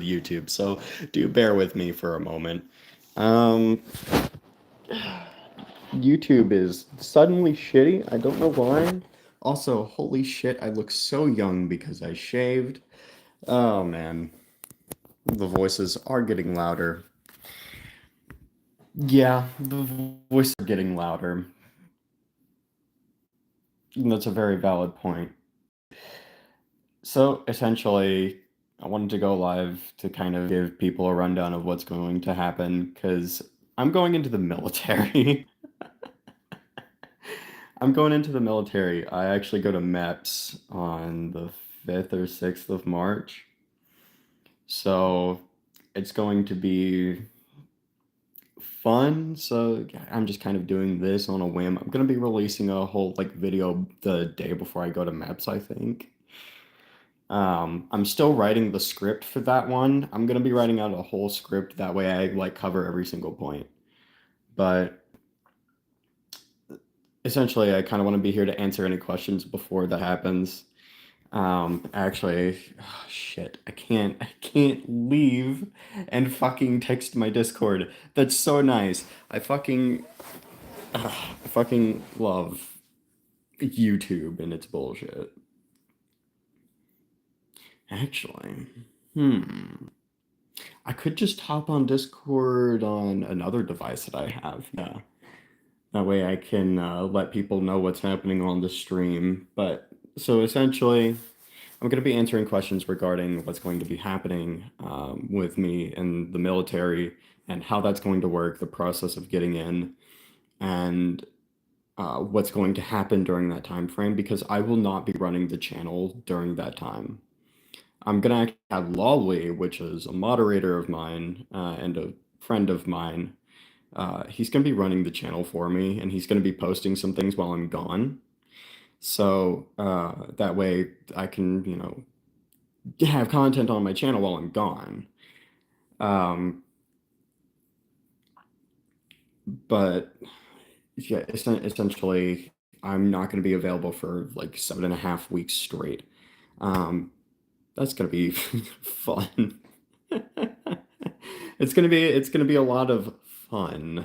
YouTube, so do bear with me for a moment. Um, YouTube is suddenly shitty. I don't know why. Also, holy shit, I look so young because I shaved. Oh man, the voices are getting louder. Yeah, the voices are getting louder. That's a very valid point. So essentially, I wanted to go live to kind of give people a rundown of what's going to happen because I'm going into the military. I'm going into the military. I actually go to MEPS on the 5th or 6th of March. So it's going to be fun. So I'm just kind of doing this on a whim. I'm going to be releasing a whole like video the day before I go to MEPS, I think. I'm still writing the script for that one. I'm gonna be writing out a whole script that way I like cover every single point. But essentially, I kind of want to be here to answer any questions before that happens. Actually, oh, shit, I can't leave and fucking text my Discord. That's so nice. I fucking love YouTube and its bullshit. Actually, hmm. I could just hop on Discord on another device that I have. Yeah. That way I can let people know what's happening on the stream. But so essentially, I'm going to be answering questions regarding what's going to be happening with me in the military and how that's going to work, the process of getting in, and what's going to happen during that time frame because I will not be running the channel during that time. I'm gonna actually have Lolly, which is a moderator of mine and a friend of mine. He's gonna be running the channel for me, and he's gonna be posting some things while I'm gone. So that way I can, have content on my channel while I'm gone. Um, but yeah, essentially, I'm not gonna be available for like 7.5 weeks straight. Um, that's gonna be fun. It's gonna be a lot of fun.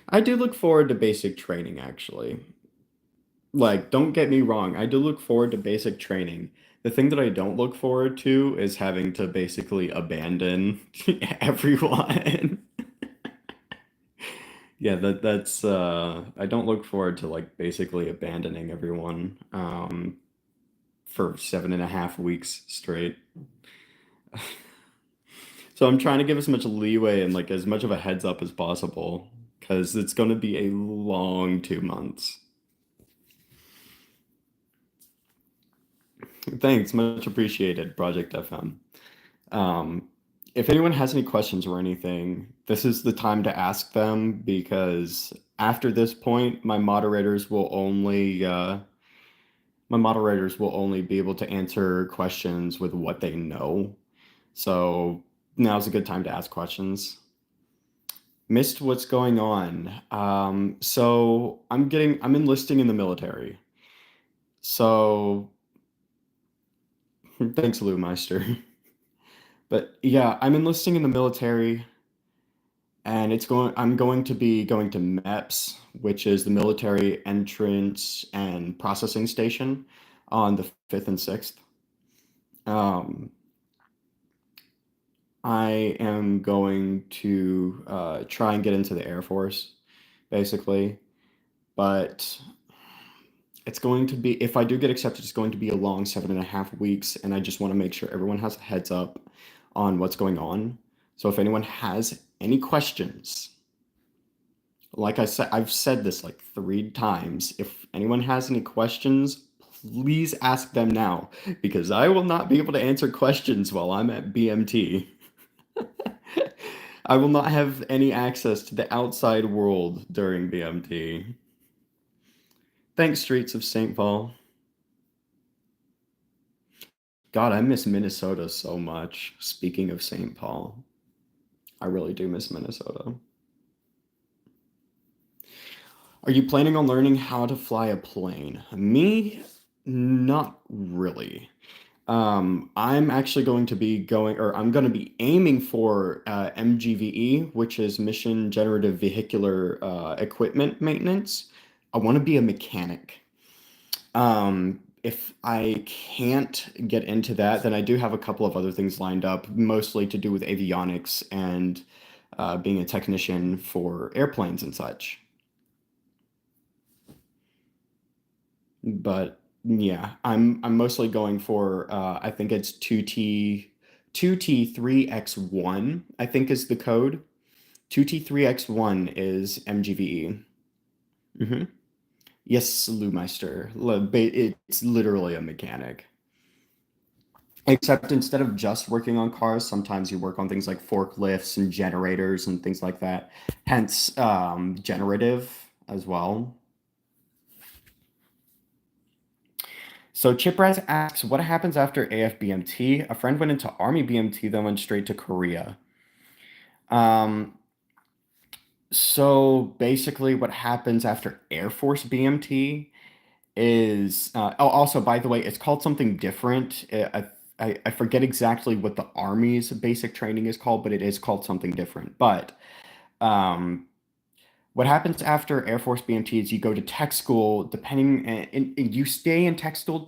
I do look forward to basic training actually. Like, don't get me wrong, I do look forward to basic training. The thing that I don't look forward to is having to basically abandon everyone. Yeah, that's I don't look forward to like basically abandoning everyone for 7.5 weeks straight. So I'm trying to give as much leeway and like as much of a heads up as possible because it's going to be a long 2 months. Thanks, much appreciated, Project FM. Um, if anyone has any questions or anything, this is the time to ask them because after this point, my moderators will only be able to answer questions with what they know. So now's a good time to ask questions. Missed what's going on. So I'm enlisting in the military. So thanks, Lou Meister. But yeah, I'm enlisting in the military, and I'm going to be going to MEPS, which is the military entrance and processing station, on the 5th and 6th. Um, I am going to try and get into the Air Force, basically. But it's going to be, if I do get accepted, it's going to be a long 7.5 weeks, and I just want to make sure everyone has a heads up on what's going on. So if anyone has any questions, like I said, I've said this like 3 times. If anyone has any questions, please ask them now because I will not be able to answer questions while I'm at BMT. I will not have any access to the outside world during BMT. Thanks, Streets of St. Paul. God, I miss Minnesota so much. Speaking of St. Paul, I really do miss Minnesota. Are you planning on learning how to fly a plane? Me, not really. I'm actually going to be going, or I'm going to be aiming for MGVE, which is Mission Generative Vehicular Equipment Maintenance. I want to be a mechanic. If I can't get into that, then I do have a couple of other things lined up, mostly to do with avionics and being a technician for airplanes and such. But yeah, I'm mostly going for I think it's 2T3X1, I think is the code. 2T3X1 is MGVE. Hmm. Yes, Lewmeister. It's literally a mechanic. Except instead of just working on cars, sometimes you work on things like forklifts and generators and things like that. Hence, generative as well. So Chipraz asks, what happens after AFBMT? A friend went into Army BMT, then went straight to Korea. Um, so basically, what happens after Air Force BMT is, oh, also, by the way, it's called something different. I forget exactly what the Army's basic training is called, but it is called something different. But um, what happens after Air Force BMT is you go to tech school, depending, and you stay in tech school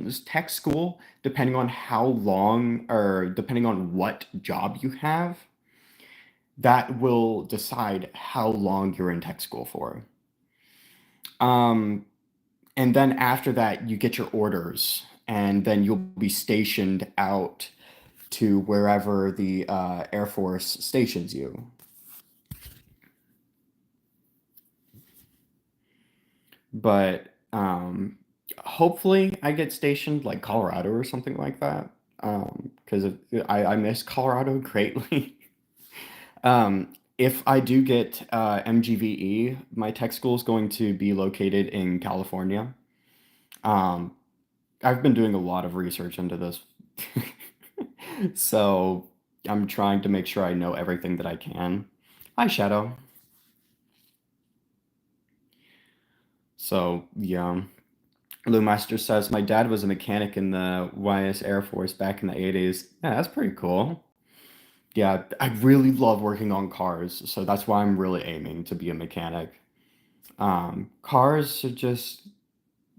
depending on how long or depending on what job you have. That will decide how long you're in tech school for. Um, and then after that, you get your orders, and then you'll be stationed out to wherever the Air Force stations you. But hopefully I get stationed like Colorado or something like that. Because I miss Colorado greatly. If I do get MGVE, my tech school is going to be located in California. Um, I've been doing a lot of research into this. So I'm trying to make sure I know everything that I can. Hi, Shadow. So yeah. Lou Master says my dad was a mechanic in the YS Air Force back in the 80s. Yeah, that's pretty cool. Yeah, I really love working on cars, so that's why I'm really aiming to be a mechanic. Cars are just,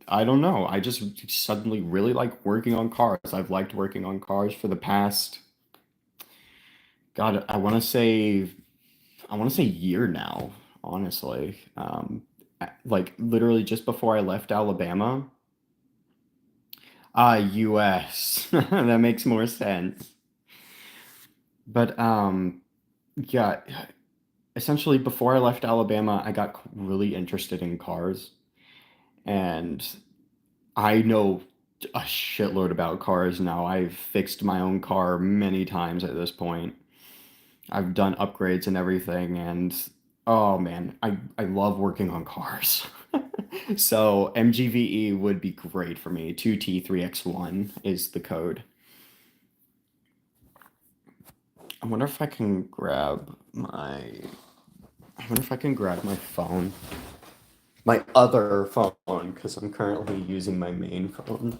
I don't know, I just suddenly really like working on cars. I've liked working on cars for the past, God, I want to say year now, honestly. Like literally just before I left Alabama. US. That makes more sense. But yeah, essentially before I left Alabama, I got really interested in cars, and I know a shitload about cars now. I've fixed my own car many times at this point. I've done upgrades and everything, and oh man, I love working on cars. So MGVE would be great for me. 2T3X1 is the code. I wonder if I can grab my I wonder if I can grab my phone. My other phone, because I'm currently using my main phone.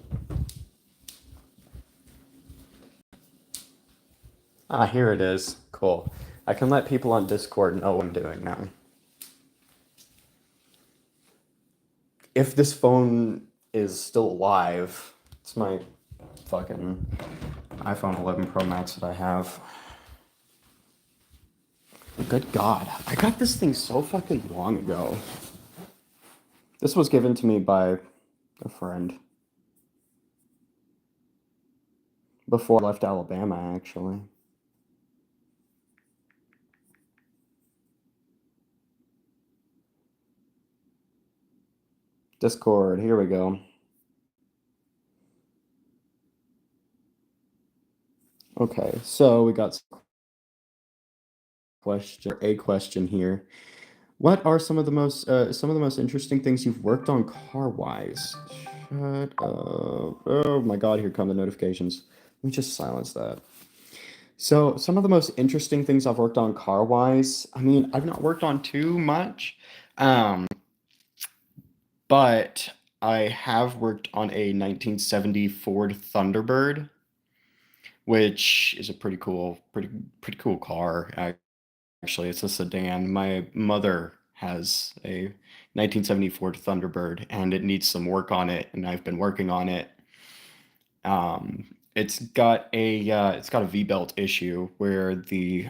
Ah, here it is. Cool. I can let people on Discord know what I'm doing now. If this phone is still alive, it's my fucking iPhone 11 Pro Max that I have. Good God. I got this thing so fucking long ago. This was given to me by a friend before I left Alabama, actually. Discord, here we go. Okay, so we got a question here. What are some of the most interesting things you've worked on car wise? Shut up. Oh my God, here come the notifications. Let me just silence that. So, some of the most interesting things I've worked on car wise, I mean, I've not worked on too much, um, but I have worked on a 1970 Ford Thunderbird. which is a pretty cool car. Actually, it's a sedan. My mother has a 1974 Thunderbird, and it needs some work on it, and I've been working on it. It's got a V-belt issue where the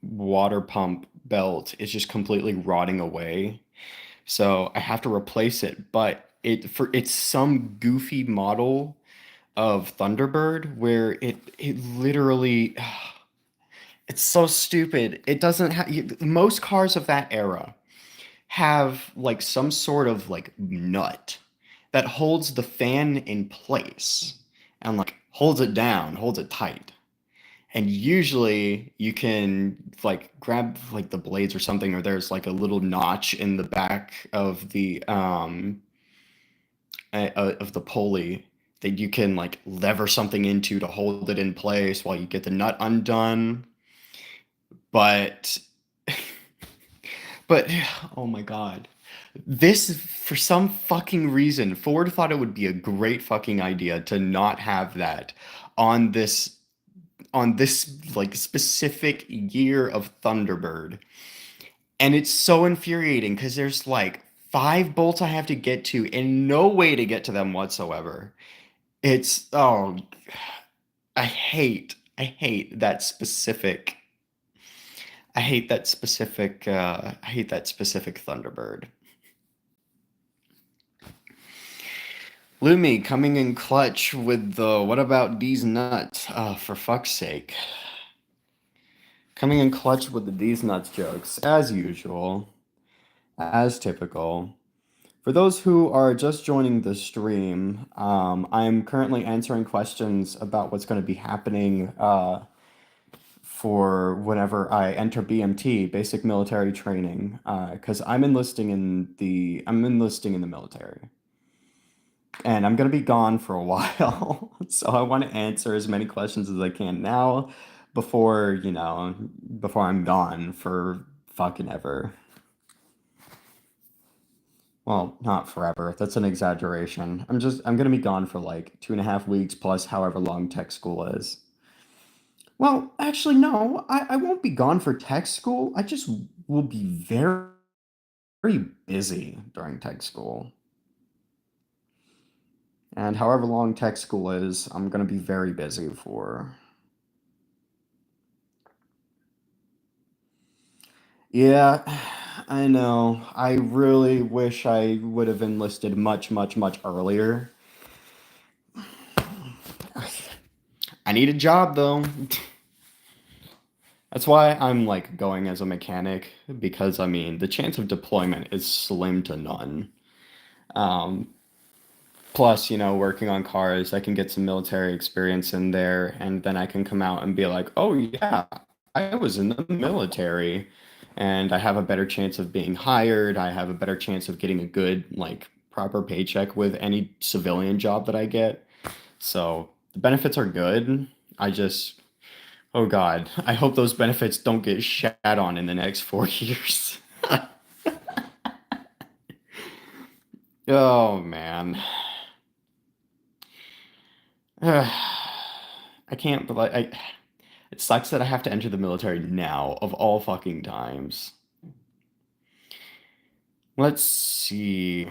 water pump belt is just completely rotting away. So I have to replace it, but it's some goofy model of Thunderbird where it literally it's so stupid. It doesn't have most cars of that era have like some sort of like nut that holds the fan in place and like holds it down, holds it tight. And usually you can like grab like the blades or something, or there's like a little notch in the back of the pulley that you can like lever something into to hold it in place while you get the nut undone. But but oh my God. This, for some fucking reason, Ford thought it would be a great fucking idea to not have that on this like specific year of Thunderbird. And it's so infuriating because there's like five bolts I have to get to and no way to get to them whatsoever. It's oh, I hate that specific I hate that specific Thunderbird. Lumi coming in clutch with the what about these nuts? For fuck's sake. Coming in clutch with the these nuts jokes, as usual, as typical. For those who are just joining the stream, I'm currently answering questions about what's going to be happening for whenever I enter BMT, basic military training, because I'm enlisting in the military, and I'm gonna be gone for a while. So I want to answer as many questions as I can now, before before I'm gone for fucking ever. Well, not forever. That's an exaggeration. I'm gonna be gone for like 2.5 weeks plus however long tech school is. Well, actually, no, I won't be gone for tech school. I just will be very busy during tech school. And however long tech school is, I'm gonna be very busy for. Yeah, I know. I really wish I would have enlisted much, much, much earlier. I need a job though. That's why I'm like going as a mechanic because I mean the chance of deployment is slim to none. Um, Plus, working on cars, I can get some military experience in there, and then I can come out and be like, oh yeah, I was in the military, and I have a better chance of being hired. I have a better chance of getting a good, like, proper paycheck with any civilian job that I get. So the benefits are good. I just, oh God, I hope those benefits don't get shat on in the next 4 years. Oh man. I can't, but like, it sucks that I have to enter the military now, of all fucking times. Let's see.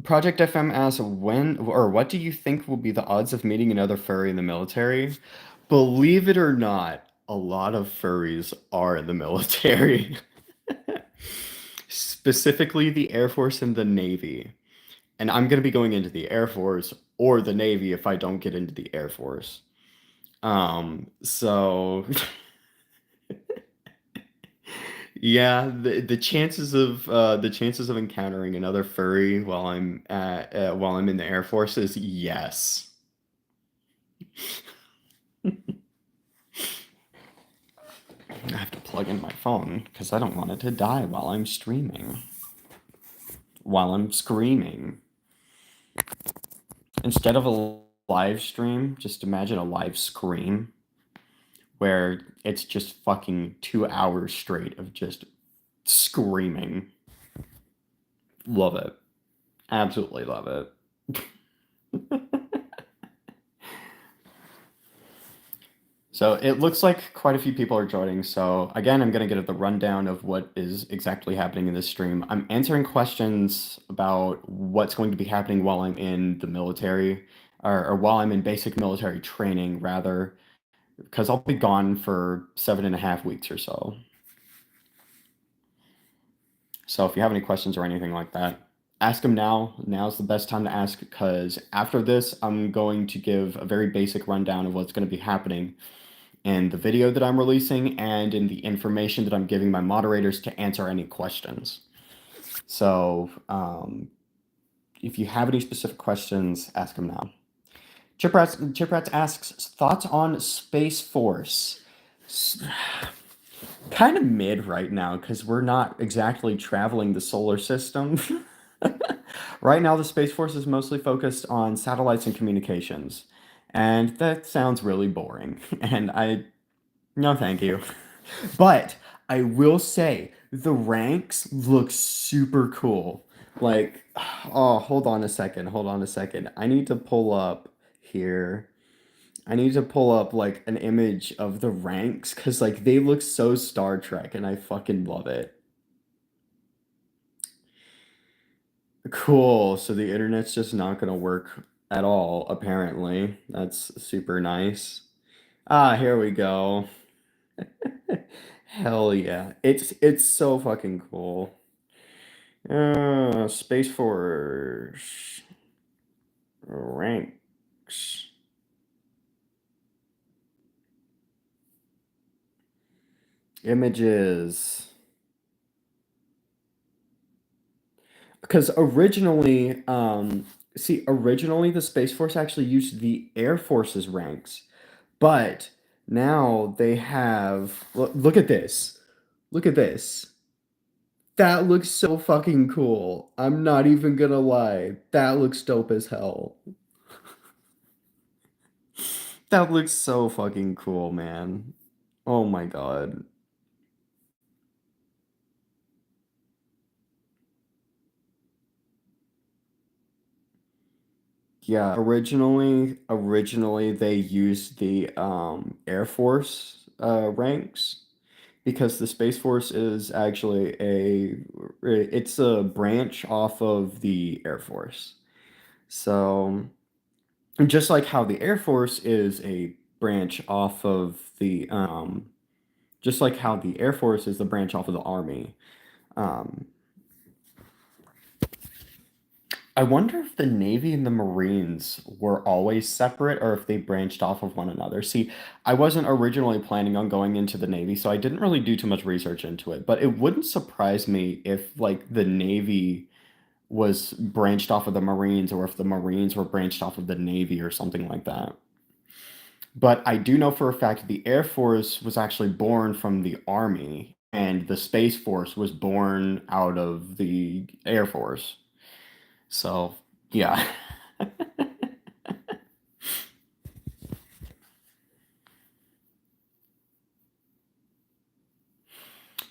Project FM asks, when or what do you think will be the odds of meeting another furry in the military? Believe it or not, a lot of furries are in the military. Specifically the Air Force and the Navy. And I'm going to be going into the Air Force or the Navy if I don't get into the Air Force. So yeah, the chances of encountering another furry while I'm in the Air Force is yes. I have to plug in my phone because I don't want it to die while I'm streaming. While I'm screaming. Instead of a live stream, just imagine a live scream where it's just fucking 2 hours straight of just screaming. Love it. Absolutely love it. So it looks like quite a few people are joining. So again, I'm going to get the rundown of what is exactly happening in this stream. I'm answering questions about what's going to be happening while I'm in the military, or while I'm in basic military training, rather, because I'll be gone for 7.5 weeks or so. So if you have any questions or anything like that, ask them now. Now's the best time to ask, because after this, I'm going to give a very basic rundown of what's going to be happening in the video that I'm releasing and in the information that I'm giving my moderators to answer any questions. So if you have any specific questions, ask them now. Chiprats asks, thoughts on Space Force? Kind of mid right now, because we're not exactly traveling the solar system. Right now, the Space Force is mostly focused on satellites and communications. And that sounds really boring. And no, thank you. But I will say the ranks look super cool. Like, oh, hold on a second. Hold on a second. I need to pull up here. I need to pull up like an image of the ranks, because like they look so Star Trek and I fucking love it. Cool. So the internet's just not gonna work at all, apparently. That's super nice. Ah, here we go. Hell yeah. It's so fucking cool. Space Force ranks. Images. Because originally the Space Force actually used the Air Force's ranks, but now they have, look at this. Look at this. That looks so fucking cool. I'm not even gonna lie. That looks dope as hell. That looks so fucking cool, man. Oh my god. Yeah, originally they used the Air Force ranks, because the Space Force is actually it's a branch off of the Air Force. So just like how the Air Force is a branch off of the just like how the Air Force is the branch off of the Army. Um, I wonder if the Navy and the Marines were always separate or if they branched off of one another. See, I wasn't originally planning on going into the Navy, so I didn't really do too much research into it. But it wouldn't surprise me if, like, the Navy was branched off of the Marines, or if the Marines were branched off of the Navy or something like that. But I do know for a fact the Air Force was actually born from the Army, and the Space Force was born out of the Air Force. So, yeah.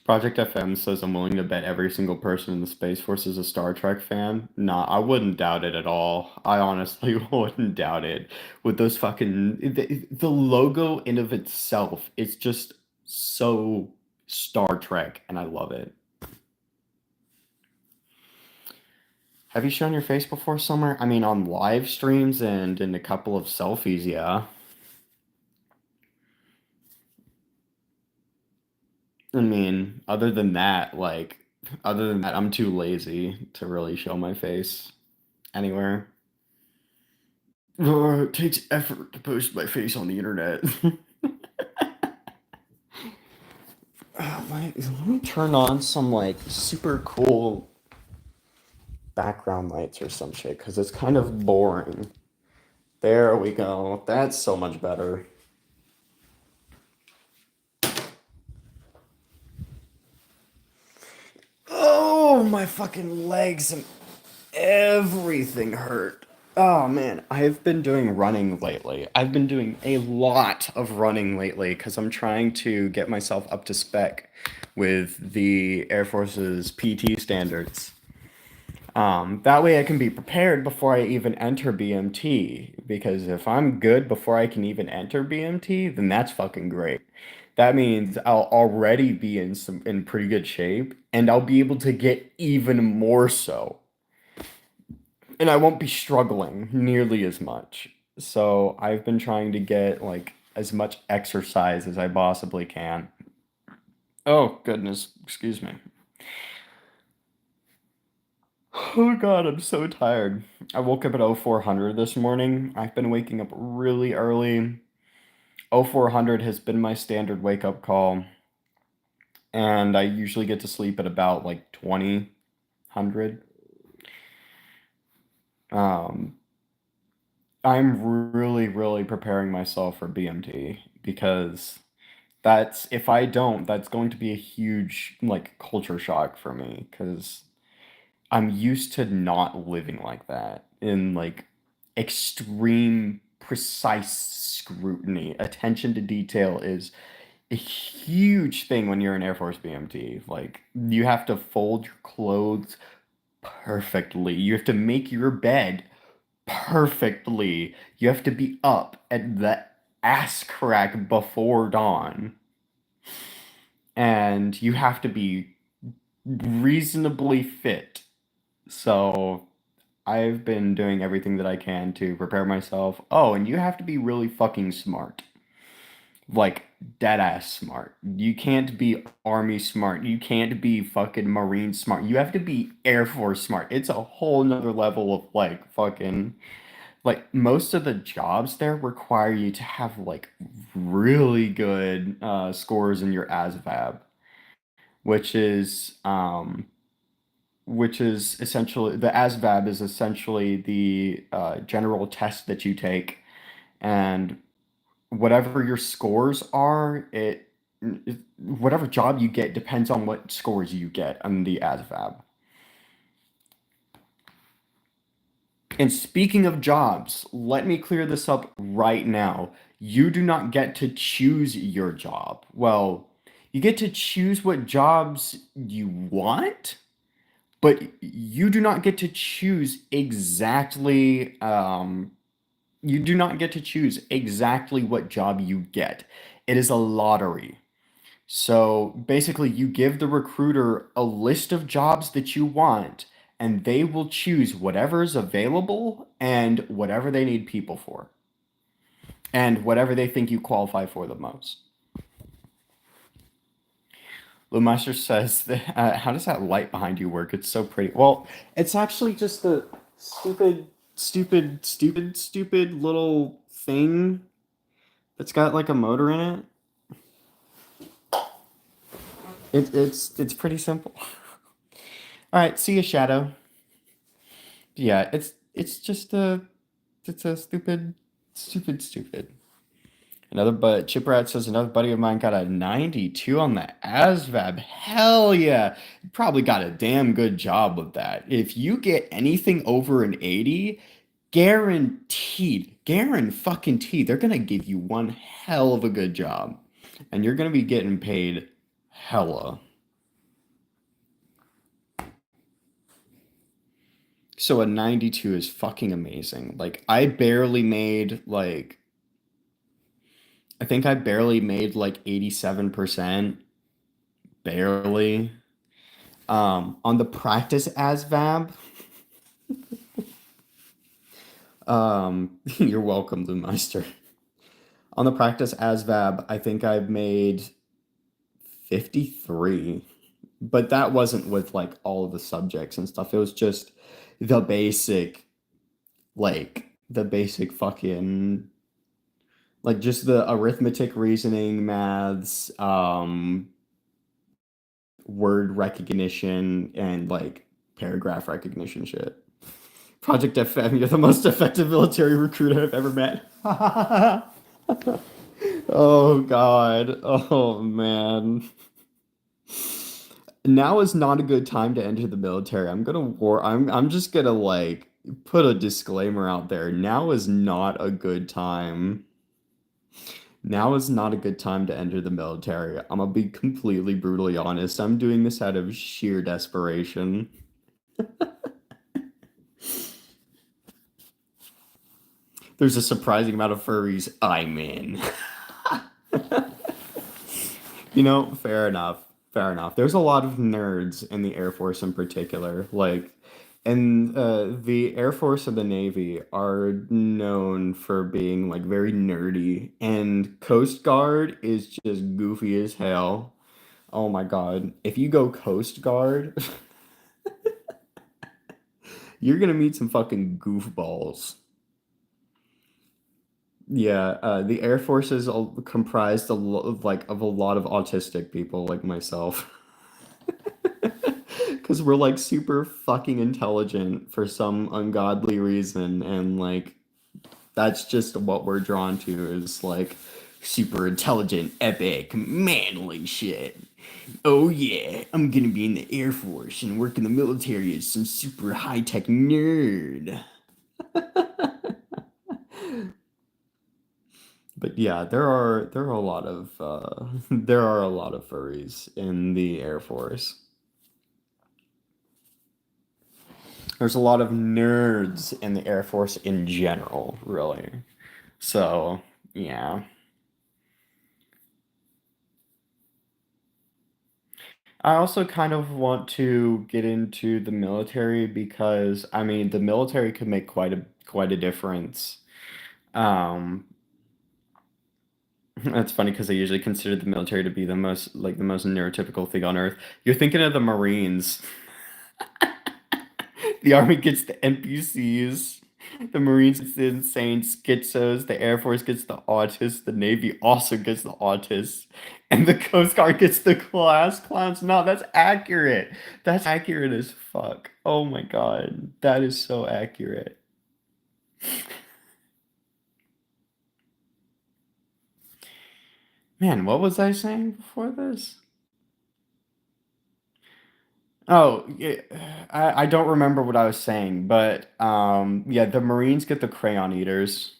Project FM says I'm willing to bet every single person in the Space Force is a Star Trek fan. Nah, I wouldn't doubt it at all. I honestly wouldn't doubt it. With those fucking the logo in of itself, it's just so Star Trek, and I love it. Have you shown your face before somewhere? I mean, on live streams and in a couple of selfies, yeah. I mean, other than that, I'm too lazy to really show my face anywhere. It takes effort to post my face on the internet. Let me turn on some like super cool background lights or some shit, because it's kind of boring. There we go. That's so much better. Oh, my fucking legs and everything hurt. Oh man, I've been doing running lately. I've been doing a lot of running lately because I'm trying to get myself up to spec with the Air Force's PT standards. That way I can be prepared before I even enter BMT. Because if I'm good before I can even enter BMT, then that's fucking great. That means I'll already be in pretty good shape, and I'll be able to get even more so. And I won't be struggling nearly as much. So I've been trying to get like as much exercise as I possibly can. Oh goodness, excuse me. Oh God, I'm so tired. I woke up at 0400 this morning. I've been waking up really early. 0400 has been my standard wake up call, and I usually get to sleep at about like 2000. Um, I'm really preparing myself for BMT because that's if I don't, that's going to be a huge like culture shock for me because I'm used to not living like that in like extreme precise scrutiny. Attention to detail is a huge thing when you're an Air Force BMT. Like you have to fold your clothes perfectly. You have to make your bed perfectly. You have to be up at the ass crack before dawn. And you have to be reasonably fit. So I've been doing everything that I can to prepare myself. Oh, and you have to be really fucking smart. Like dead ass smart. You can't be army smart. You can't be fucking marine smart. You have to be Air Force smart. It's a whole nother level of like fucking like most of the jobs there require you to have like really good scores in your ASVAB, which is essentially the ASVAB is essentially the general test that you take, and whatever your scores are, whatever job you get depends on what scores you get on the ASVAB. And speaking of jobs, let me clear this up right now. You do not get to choose your job. Well, you get to choose what jobs you want, but you do not get to choose exactly you do not get to choose exactly what job you get. It is a lottery. So basically, you give the recruiter a list of jobs that you want, and they will choose whatever is available and whatever they need people for, and whatever they think you qualify for the most. Lumeister says, that, "How does that light behind you work? It's so pretty." Well, it's actually just a stupid little thing that's got like a motor in it. It's pretty simple. All right, see you, Shadow. Yeah, it's a stupid. Another but Chiprat says another buddy of mine got a 92 on the ASVAB. Hell yeah. Probably got a damn good job with that. If you get anything over an 80, guaranteed, they're gonna give you one hell of a good job. And you're gonna be getting paid hella. So a 92 is fucking amazing. Like I think I barely made like 87%, barely. On the practice ASVAB, you're welcome, the Meister. On the practice ASVAB, I think I've made 53, but that wasn't with like all of the subjects and stuff. It was just the basic, the basic fucking like just the arithmetic, reasoning, maths, word recognition, and like paragraph recognition shit. Project FM, you're the most effective military recruiter I've ever met. Oh God. Oh man. Now is not a good time to enter the military. I'm just gonna like put a disclaimer out there. Now is not a good time. Now is not a good time to enter the military. I'm gonna be completely brutally honest. I'm doing this out of sheer desperation. There's a surprising amount of furries I'm in. Fair enough. Fair enough. There's a lot of nerds in the Air Force in particular. And the Air Force and the Navy are known for being like very nerdy, and Coast Guard is just goofy as hell. Oh my God. If you go Coast Guard, you're gonna meet some fucking goofballs. Yeah, the Air Force is comprised of a lot of autistic people like myself. Because we're like super fucking intelligent for some ungodly reason, and like that's just what we're drawn to is like super intelligent, epic, manly shit. Oh yeah, I'm gonna be in the Air Force and work in the military as some super high tech nerd. But yeah, there are a lot of there are a lot of furries in the Air Force. There's a lot of nerds in the Air Force in general, really. So, yeah. I also kind of want to get into the military because I mean the military could make quite a difference. Um, that's funny because I usually consider the military to be the most neurotypical thing on earth. You're thinking of the Marines. The Army gets the NPCs, the Marines gets the insane schizos, the Air Force gets the autists, the Navy also gets the autists, and the Coast Guard gets the class clowns. No, that's accurate. That's accurate as fuck. Oh my God. That is so accurate. Man, what was I saying before this? Oh, yeah, I don't remember what I was saying, but yeah, the Marines get the crayon eaters.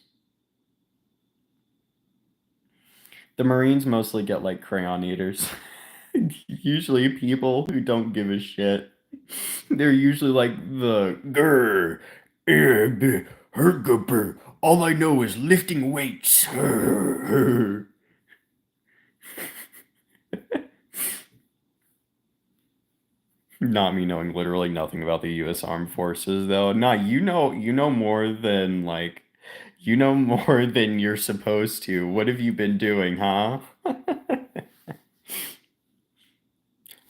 The Marines mostly get like crayon eaters. Usually people who don't give a shit. They're usually like the grr, hergupper. All I know is lifting weights. Not me knowing literally nothing about the U.S. Armed Forces, though. Nah, you know more than you know more than you're supposed to. What have you been doing, huh?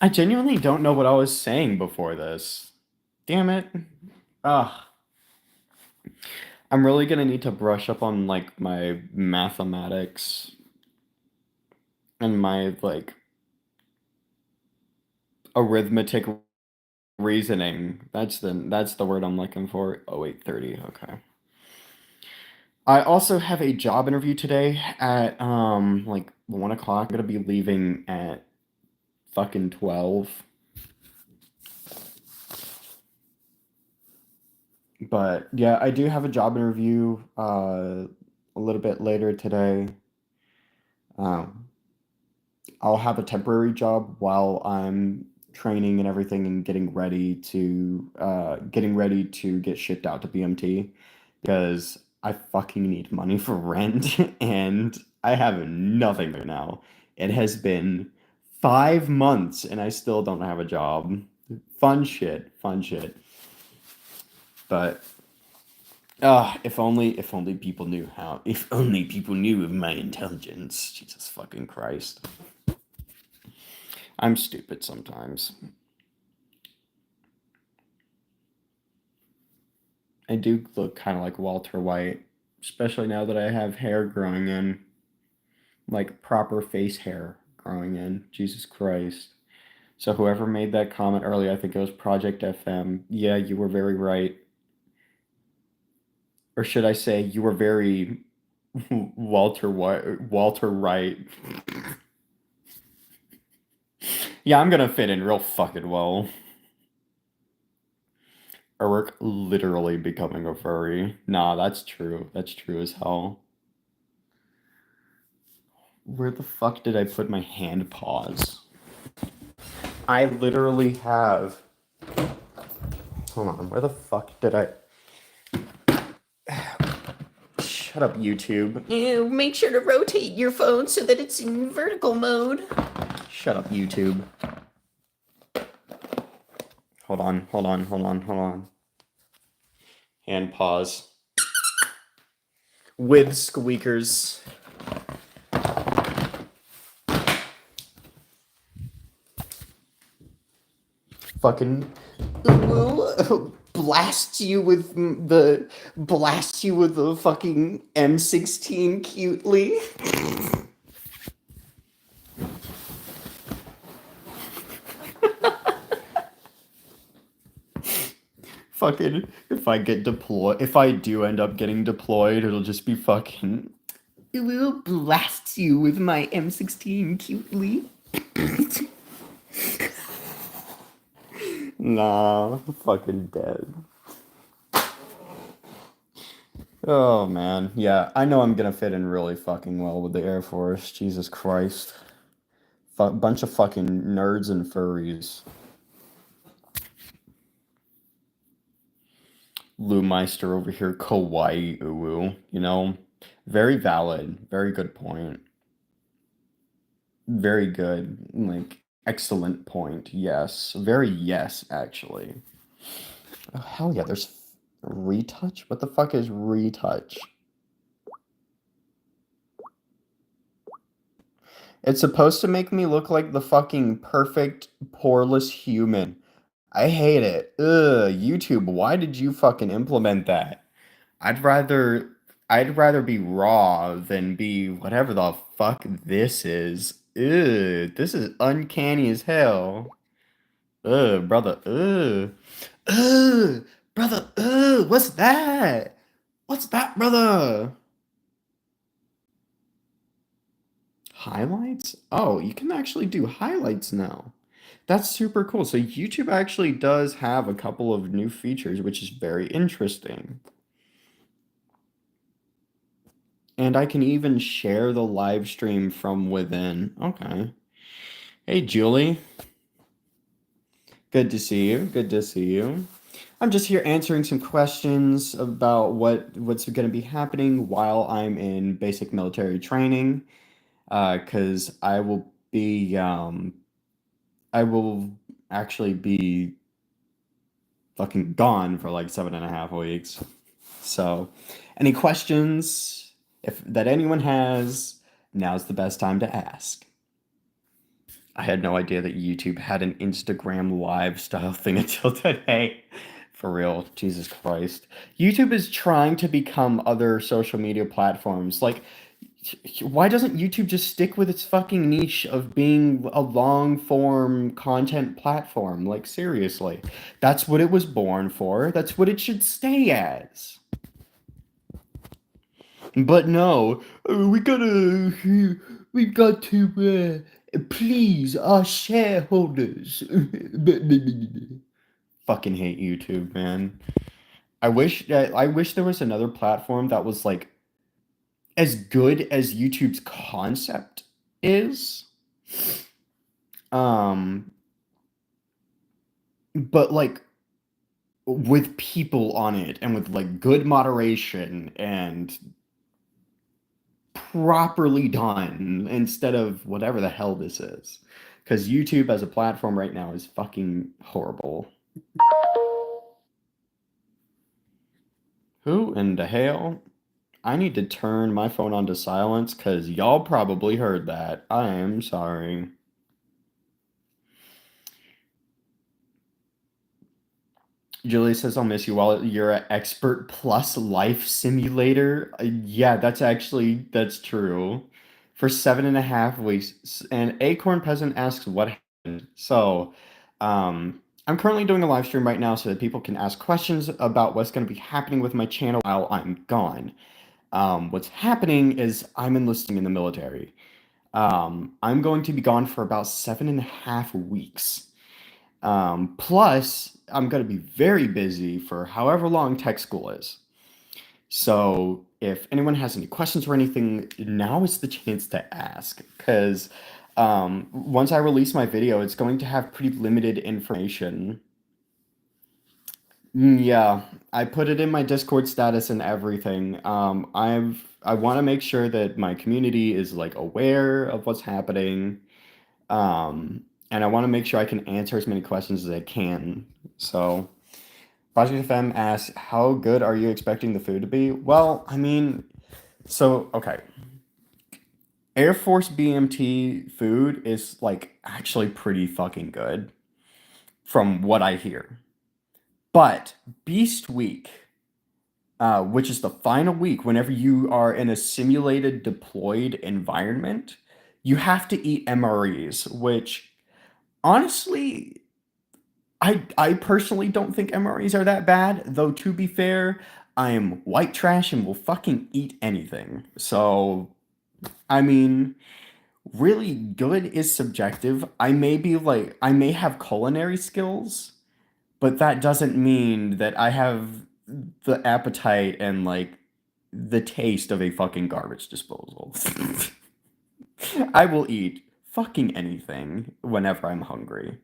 I genuinely don't know what I was saying before this. Damn it. Ugh. I'm really gonna need to brush up on like my mathematics and my like arithmetic reasoning. That's the word I'm looking for. Oh wait, 30. Okay. I also have a job interview today at like 1 o'clock. I'm gonna be leaving at fucking 12. But yeah, I do have a job interview a little bit later today. Um, I'll have a temporary job while I'm training and everything and getting ready to get shipped out to BMT because I fucking need money for rent and I have nothing right now. It has been 5 months and I still don't have a job. Fun shit, fun shit. But if only people knew how. If only people knew of my intelligence. Jesus fucking Christ. I'm stupid sometimes. I do look kind of like Walter White, especially now that I have hair growing in, like proper face hair growing in. Jesus Christ. So whoever made that comment earlier, I think it was Project FM. Yeah, you were very right. Or should I say you were very Walter White, Walter Wright. Yeah, I'm gonna fit in real fucking well. Or we're literally becoming a furry. Nah, that's true. That's true as hell. Where the fuck did I put my hand paws? I literally have. Hold on. Where the fuck did I? Shut up, YouTube. Ew, make sure to rotate your phone so that it's in vertical mode. Shut up, YouTube. Hold on. And pause. With squeakers. Fucking blast you with the fucking M16 cutely. Fucking, if I do end up getting deployed, it'll just be fucking, it will blast you with my M16 cutely. Nah, I'm fucking dead. Oh man, yeah, I know I'm gonna fit in really fucking well with the Air Force. Jesus Christ. Bunch of fucking nerds and furries. Lou Meister over here, kawaii uwu, you know? Very valid. Very good point. Very good. Like, excellent point. Yes. Very yes, actually. Oh, hell yeah, there's retouch? What the fuck is retouch? It's supposed to make me look like the fucking perfect, poreless human. I hate it. Ugh, YouTube, why did you fucking implement that? I'd rather I'd rather be raw than be whatever the fuck this is. Ugh, this is uncanny as hell. Ugh, brother. Ugh. Ugh, brother. Ugh, what's that? What's that, brother? Highlights? Oh, you can actually do highlights now. That's super cool. So YouTube actually does have a couple of new features, which is very interesting. And I can even share the live stream from within. Okay. Hey, Julie. Good to see you. Good to see you. I'm just here answering some questions about what's going to be happening while I'm in basic military training. Because I will actually be fucking gone for like 7.5 weeks. So, any questions if that anyone has, now's the best time to ask. I had no idea that YouTube had an Instagram live style thing until today. For real, Jesus Christ. YouTube is trying to become other social media platforms. Like, why doesn't YouTube just stick with its fucking niche of being a long form content platform? Like, seriously. That's what it was born for. That's what it should stay as. But no, we've got to please our shareholders. Fucking hate YouTube, man. I wish there was another platform that was like as good as YouTube's concept is. Um, but like with people on it and with like good moderation and properly done instead of whatever the hell this is. Because YouTube as a platform right now is fucking horrible. Who in the hell? I need to turn my phone on to silence because y'all probably heard that. I am sorry. Julie says, I'll miss you while you're an expert plus life simulator. Yeah, that's true. For 7.5 weeks. And Acorn Peasant asks what happened. So, I'm currently doing a live stream right now so that people can ask questions about what's going to be happening with my channel while I'm gone. What's happening is I'm enlisting in the military. I'm going to be gone for about 7.5 weeks. Plus, I'm going to be very busy for however long tech school is. So, if anyone has any questions or anything, now is the chance to ask. Because once I release my video, it's going to have pretty limited information. Yeah, I put it in my Discord status and everything. I want to make sure that my community is like aware of what's happening. And I want to make sure I can answer as many questions as I can. So, Project FM asks, how good are you expecting the food to be? Well, I mean, so okay. Air Force BMT food is like actually pretty fucking good from what I hear. But Beast Week, which is the final week whenever you are in a simulated deployed environment, you have to eat MREs, which honestly, I personally don't think MREs are that bad, though to be fair, I am white trash and will fucking eat anything. So, I mean, really good is subjective. I may have culinary skills, but that doesn't mean that I have the appetite and like the taste of a fucking garbage disposal. I will eat fucking anything whenever I'm hungry.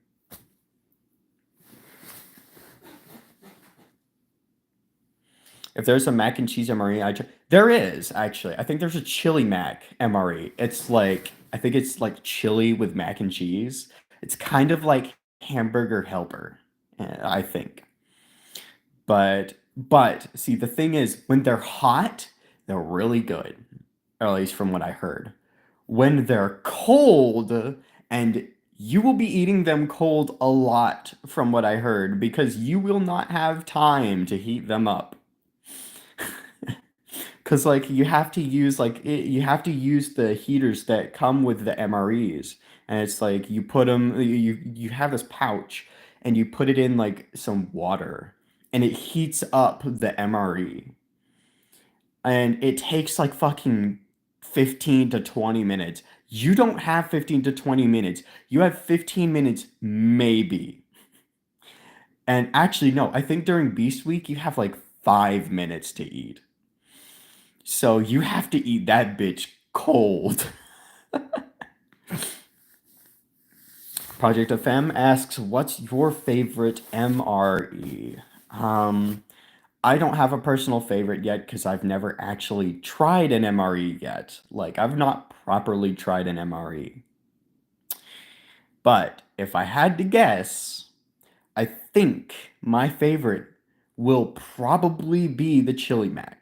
If there's a mac and cheese MRE, there is actually. I think there's a chili mac MRE. It's like I think it's like chili with mac and cheese. It's kind of like hamburger helper, I think. But see, the thing is, when they're hot, they're really good, or at least from what I heard. When they're cold, and you will be eating them cold a lot, from what I heard, because you will not have time to heat them up. Because like you have to use you have to use the heaters that come with the MREs, and it's like you put them you have this pouch, and you put it in like some water, and it heats up the MRE, and it takes like fucking 15 to 20 minutes. You don't have 15 to 20 minutes. You have 15 minutes maybe. And actually no, I think during Beast Week you have like 5 minutes to eat. So you have to eat that bitch cold. Project FM asks, "What's your favorite MRE?" Um, I don't have a personal favorite yet because I've never actually tried an MRE yet. Like I've not properly tried an MRE. But if I had to guess, I think my favorite will probably be the Chili Mac.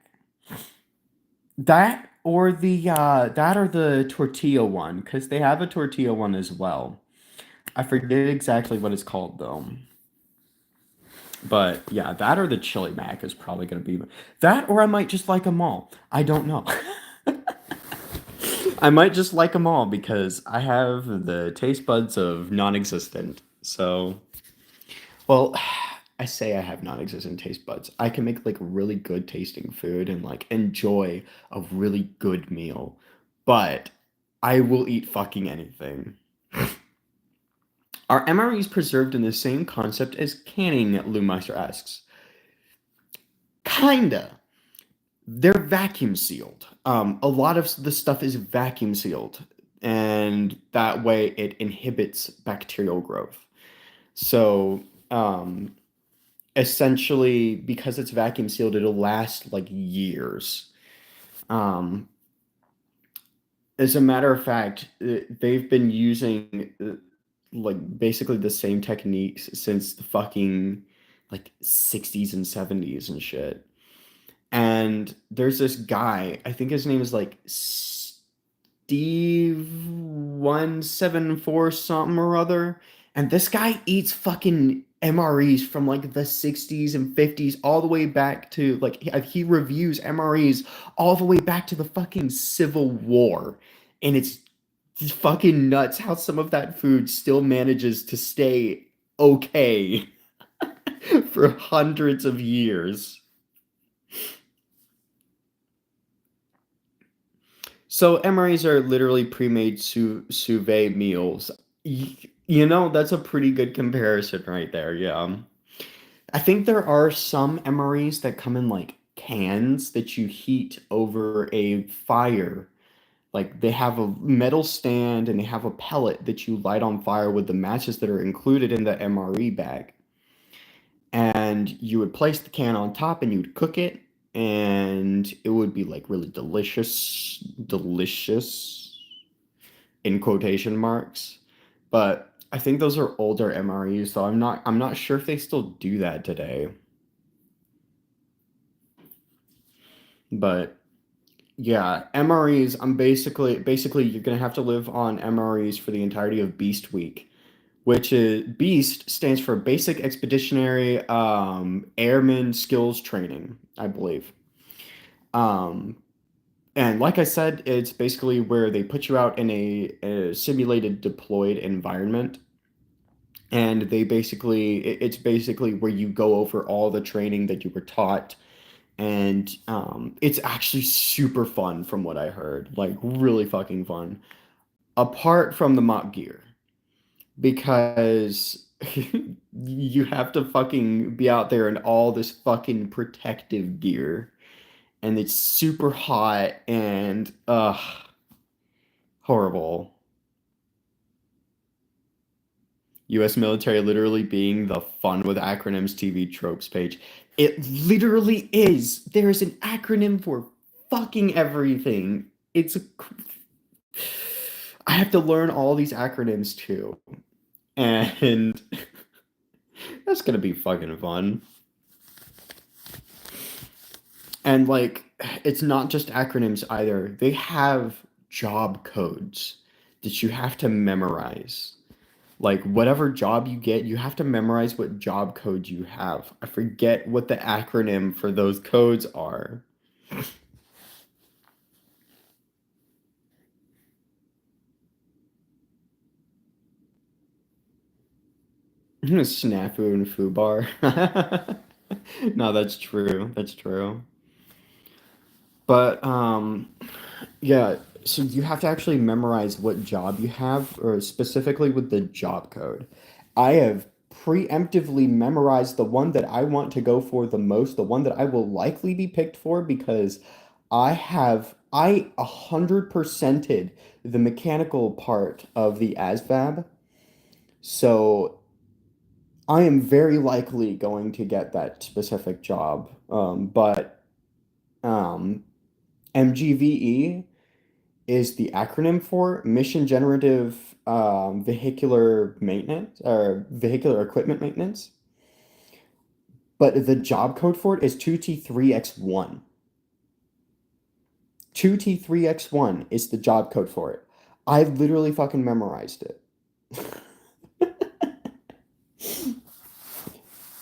That or the tortilla one, because they have a tortilla one as well. I forget exactly what it's called though. But yeah, that or the chili mac is probably gonna be that, or I might just like them all. I don't know. I might just like them all because I have the taste buds of non-existent. So, well, I say I have non-existent taste buds. I can make like really good tasting food and like enjoy a really good meal, but I will eat fucking anything. Are MREs preserved in the same concept as canning? Lumeister asks. Kinda. They're vacuum sealed. A lot of the stuff is vacuum sealed, and that way it inhibits bacterial growth. So, essentially, because it's vacuum sealed, it'll last like years. Um, as a matter of fact, they've been using like basically the same techniques since the fucking like 60s and 70s and shit. And there's this guy, I think his name is like Steve174 something or other. And this guy eats fucking MREs from like the 60s and 50s all the way back to like he reviews MREs all the way back to the fucking Civil War. And it's just fucking nuts how some of that food still manages to stay okay for hundreds of years. So MREs are literally pre-made sous vide meals. You know, that's a pretty good comparison right there. Yeah. I think there are some MREs that come in like cans that you heat over a fire. Like they have a metal stand and they have a pellet that you light on fire with the matches that are included in the MRE bag. and you would place the can on top and you'd cook it, and it would be like really delicious in quotation marks. But I think those are older MREs, so I'm not sure if they still do that today. But yeah, MREs, I'm basically you're gonna have to live on MREs for the entirety of Beast Week, which is BEAST stands for Basic Expeditionary Airman Skills Training, I believe. Um, and like I said, it's basically where they put you out in a simulated deployed environment, and it's basically where you go over all the training that you were taught, and it's actually super fun from what I heard, like really fucking fun. Apart from the mock gear, because you have to fucking be out there in all this fucking protective gear, and it's super hot and horrible. US military literally being the fun with acronyms TV tropes page. It literally is. There is an acronym for fucking everything. I have to learn all these acronyms too. And that's gonna be fucking fun. And like, it's not just acronyms either. They have job codes that you have to memorize. Like, whatever job you get, you have to memorize what job code you have. I forget what the acronym for those codes are. Snafu and Fubar. No, that's true. That's true. But yeah, so you have to actually memorize what job you have, or specifically with the job code. I have preemptively memorized the one that I want to go for the most, the one that I will likely be picked for, because I 100%ed the mechanical part of the ASVAB. So I am very likely going to get that specific job. But um, MGVE is the acronym for Mission Generative Vehicular Maintenance, or Vehicular Equipment Maintenance. But the job code for it is 2T3X1. 2T3X1 is the job code for it. I literally fucking memorized it.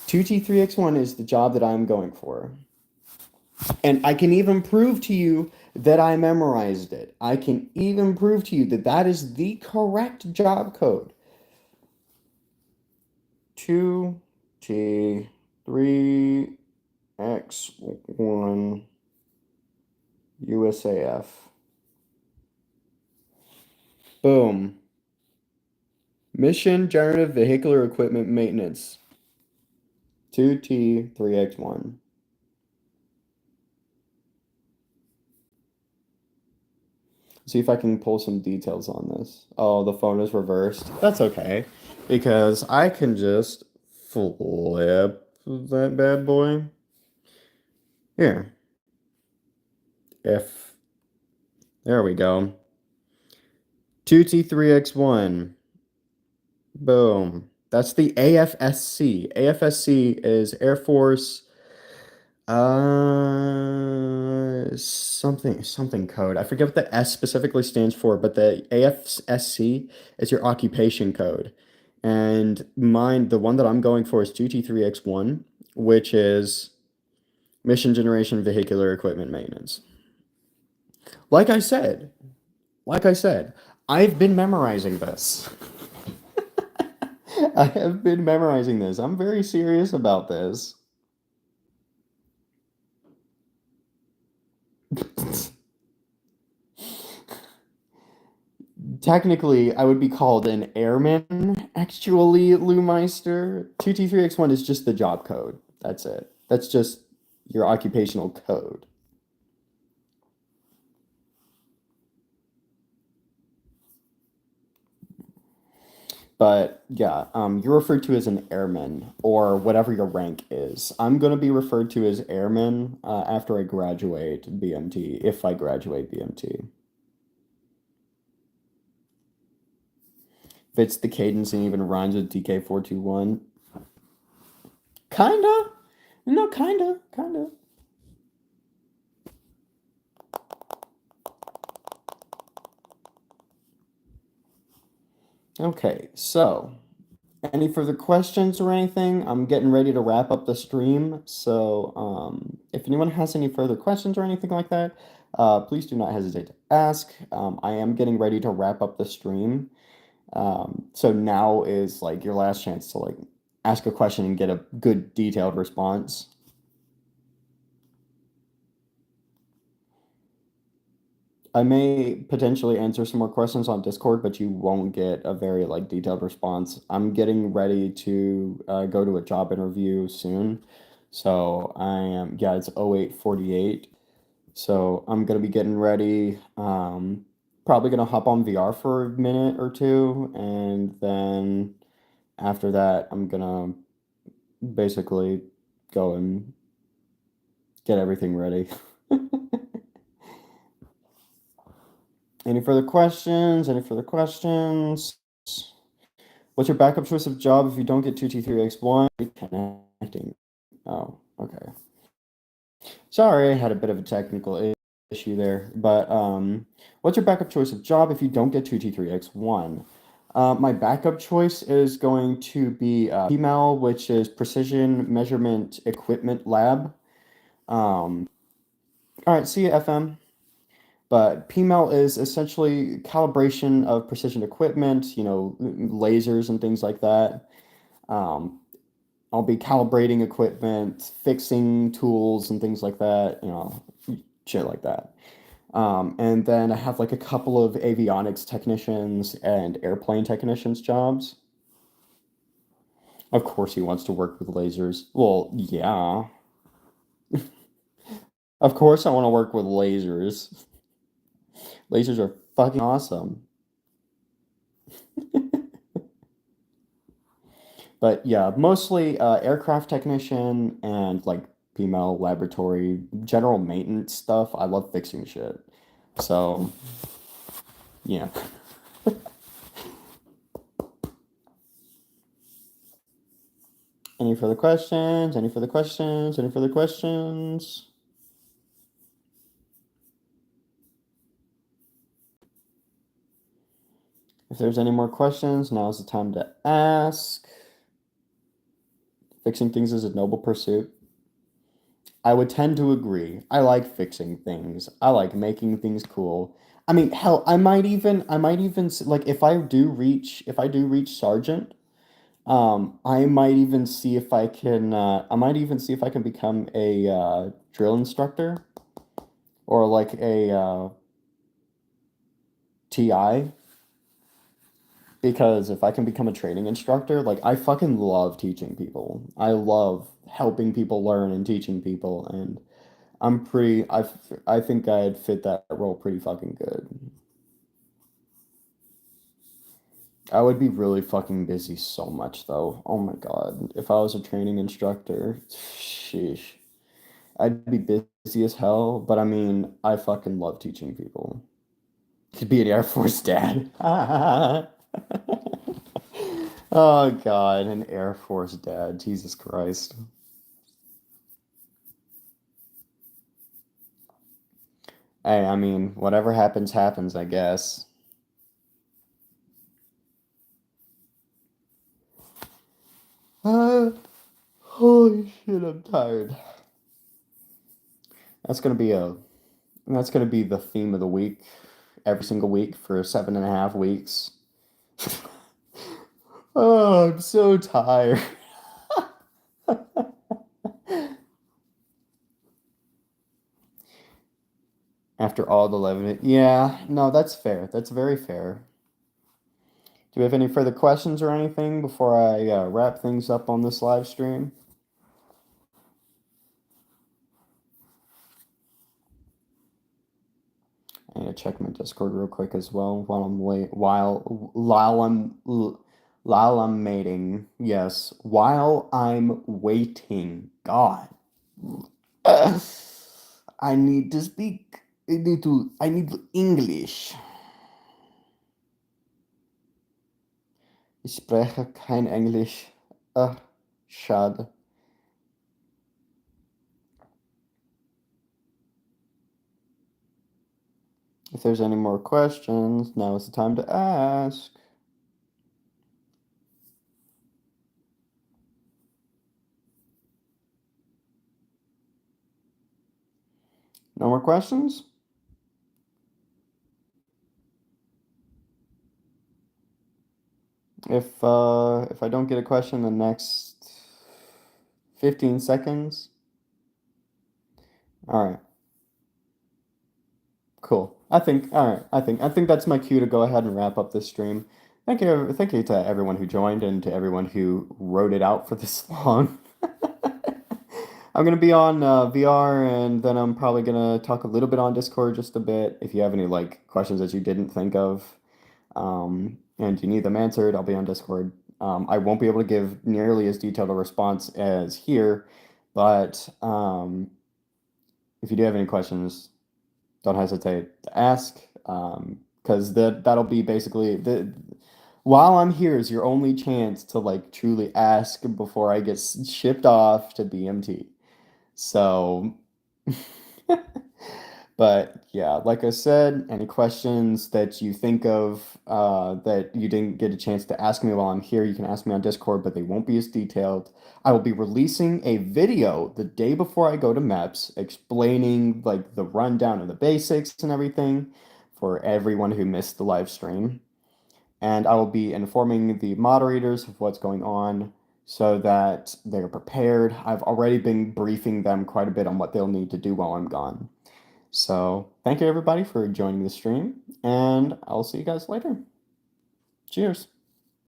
2T3X1 is the job that I'm going for. And I can even prove to you that I memorized it. I can even prove to you that that is the correct job code. 2T3X1 USAF. Boom. Mission Generative Vehicular Equipment Maintenance. 2T3X1. See if I can pull some details on this. Oh, the phone is reversed. That's okay, because I can just flip that bad boy. Here. If There we go. 2T3X1. Boom. That's the AFSC. AFSC is Air Force something code. I forget what the S specifically stands for, but the AFSC is your occupation code. And the one that I'm going for is 2T3X1, which is Mission Generation Vehicular Equipment Maintenance. Like I said, I've been memorizing this. I have been memorizing this. I'm very serious about this. Technically, I would be called an airman, actually, Lou Meister. 2T3X1 is just the job code. That's it. That's just your occupational code. But yeah, you're referred to as an airman or whatever your rank is. I'm gonna be referred to as airman after I graduate BMT, if I graduate BMT. Fits the cadence and even rhymes with DK421. Kinda. No, kinda. Okay, so any further questions or anything? I'm getting ready to wrap up the stream. So, if anyone has any further questions or anything like that, please do not hesitate to ask. I am getting ready to wrap up the stream. So now is like your last chance to like ask a question and get a good detailed response. I may potentially answer some more questions on Discord, but you won't get a very like detailed response. I'm getting ready to go to a job interview soon. So I am, yeah, it's 08:48. So I'm gonna be getting ready. Probably gonna hop on VR for a minute or two, and then after that, I'm gonna basically go and get everything ready. Any further questions? Any further questions? What's your backup choice of job if you don't get 2T3X1? Connecting. Oh, okay. Sorry, I had a bit of a technical issue there. But what's your backup choice of job if you don't get 2T3X1? My backup choice is going to be PMAL, which is Precision Measurement Equipment Lab. All right, see you, FM. But PMEL is essentially calibration of precision equipment, you know, lasers and things like that. Um, I'll be calibrating equipment, fixing tools and things like that, you know, shit like that. And then I have like a couple of avionics technicians and airplane technicians jobs. Of course, he wants to work with lasers. Well, yeah. Of course, I want to work with lasers. Lasers are fucking awesome. But yeah, mostly aircraft technician and like female laboratory general maintenance stuff. I love fixing shit. So, yeah. Any further questions? Any further questions? Any further questions? If there's any more questions, now's the time to ask. Fixing things is a noble pursuit. I would tend to agree. I like fixing things. I like making things cool. I mean, hell, like if I do reach sergeant, I might even see if I can I might even see if I can become a drill instructor or like a TI, because if I can become a training instructor, like I fucking love teaching people. I love helping people learn and teaching people, and I think I'd fit that role pretty fucking good. I would be really fucking busy so much though. Oh my God. If I was a training instructor, sheesh. I'd be busy as hell, but I mean, I fucking love teaching people. Could be an Air Force dad. Oh God, an Air Force dad. Jesus Christ. Hey, I mean, whatever happens, happens, I guess. Uh, Holy shit, I'm tired. That's gonna be a that's gonna be the theme of the week, every single week for 7.5 weeks. Oh, I'm so tired. After all the 11, yeah, no, that's fair. That's very fair. Do we have any further questions or anything before I wrap things up on this live stream? I'm gonna check my Discord real quick as well while I'm late. While I'm While I'm mating. Yes. While I'm waiting. God. I need to speak. I need English. Ich spreche kein Englisch. Schade. If there's any more questions, now is the time to ask. No more questions? If I don't get a question in the next 15 seconds. All right. Cool. All right. I think that's my cue to go ahead and wrap up this stream. Thank you to everyone who joined and to everyone who wrote it out for this long. I'm gonna be on VR, and then I'm probably gonna talk a little bit on Discord, just a bit. If you have any like questions that you didn't think of, and you need them answered, I'll be on Discord. I won't be able to give nearly as detailed a response as here, but if you do have any questions, don't hesitate to ask, because that'll be basically the while I'm here is your only chance to like truly ask before I get shipped off to BMT. So, but yeah, like I said, any questions that you think of that you didn't get a chance to ask me while I'm here, you can ask me on Discord, but they won't be as detailed. I will be releasing a video the day before I go to MEPS explaining like the rundown of the basics and everything for everyone who missed the live stream. And I will be informing the moderators of what's going on so that they're prepared. I've already been briefing them quite a bit on what they'll need to do while I'm gone. So thank you everybody for joining the stream, and I'll see you guys later. Cheers.